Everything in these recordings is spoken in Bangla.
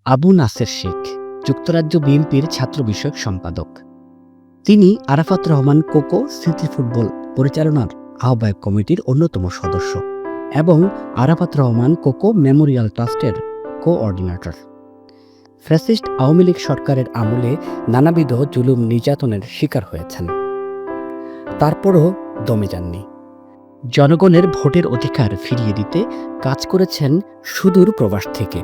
আবু নাসের শেখ যুক্তরাজ্য বিএনপির ছাত্র বিষয়ক সম্পাদক। তিনি আরাফাত রহমান কোকো স্মৃতি ফুটবল পরিচালনার আহ্বায়ক কমিটির অন্যতম সদস্য এবং আরাফাত রহমান কোকো মেমোরিয়াল ট্রাস্টের কোঅর্ডিনেটর। ফ্যাসিস্ট আওয়ামী লীগ সরকারের আমলে নানাবিধ জুলুম নির্যাতনের শিকার হয়েছেন, তারপরও দমে যাননি। জনগণের ভোটের অধিকার ফিরিয়ে দিতে কাজ করেছেন সুদূর প্রবাস থেকে।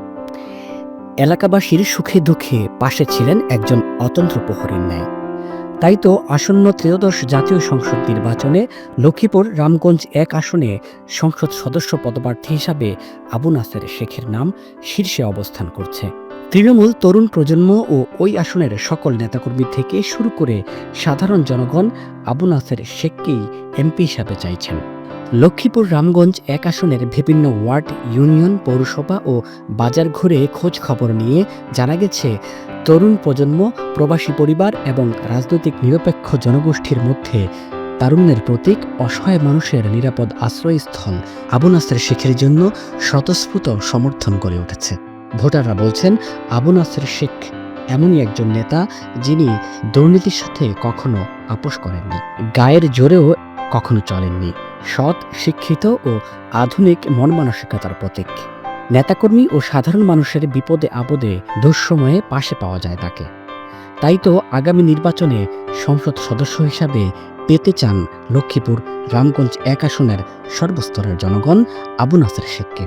এলাকাবাসীর সুখে দুঃখে পাশে ছিলেন একজন অতন্ত্র প্রহরীর ন্যায়। তাই তো আসন্ন ত্রয়োদশ জাতীয় সংসদ নির্বাচনে লক্ষ্মীপুর রামগঞ্জ ১ আসনে সংসদ সদস্য পদপ্রার্থী হিসাবে আবু নাসের শেখের নাম শীর্ষে অবস্থান করছে। তৃণমূল তরুণ প্রজন্ম ও ওই আসনের সকল নেতাকর্মী থেকে শুরু করে সাধারণ জনগণ আবু নাসের শেখকেই এমপি হিসাবে চাইছেন। লক্ষ্মীপুর রামগঞ্জ ১ আসনের বিভিন্ন ওয়ার্ড, ইউনিয়ন, পৌরসভা ও বাজার ঘুরে খোঁজ খবর নিয়ে জানা গেছে, তরুণ প্রজন্ম, প্রবাসী পরিবার এবং রাজনৈতিক নিরপেক্ষ জনগোষ্ঠীর মধ্যে তারুণ্যের প্রতীক, অসহায় মানুষের নিরাপদ আশ্রয়স্থল আবু নাসের শেখের জন্য স্বতঃস্ফূর্ত সমর্থন গড়ে উঠেছে। ভোটাররা বলছেন, আবু নাসের শেখ এমনই একজন নেতা যিনি দুর্নীতির সাথে কখনো আপোষ করেননি, গায়ের জোরেও কখনো চলেননি। সৎ, শিক্ষিত ও আধুনিক মন মানসিকতার প্রতীক। নেতাকর্মী ও সাধারণ মানুষের বিপদে আপদে দুঃসময়ে পাশে পাওয়া যায় তাকে। তাই তো আগামী নির্বাচনে সংসদ সদস্য হিসাবে পেতে চান লক্ষ্মীপুর রামগঞ্জ ১ আসনের সর্বস্তরের জনগণ আবু নাসের শেখকে।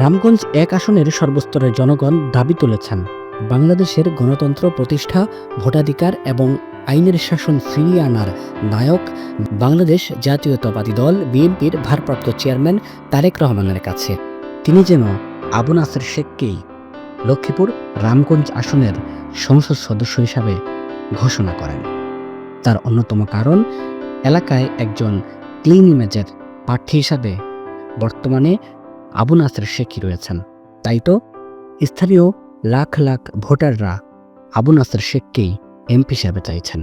রামগঞ্জ ১ আসনের সর্বস্তরের জনগণ দাবি তুলেছেন, বাংলাদেশের গণতন্ত্র প্রতিষ্ঠা, ভোটাধিকার এবং আইনের শাসন ফিরিয়ে আনার নায়ক বাংলাদেশ জাতীয়তাবাদী দল বিএনপির ভারপ্রাপ্ত চেয়ারম্যান তারেক রহমানের কাছে। তিনি যেন আবু নাসের শেখকেই লক্ষ্মীপুর রামগঞ্জ আসনের সংসদ সদস্য হিসাবে ঘোষণা করেন। তার অন্যতম কারণ, এলাকায় একজন ক্লিন ইমেজের প্রার্থী হিসাবে বর্তমানে আবু নাসের শেখই রয়েছেন। তাই তো স্থানীয় লাখ লাখ ভোটাররা আবু নাসের শেখকেই এমপি হিসাবে চাইছেন।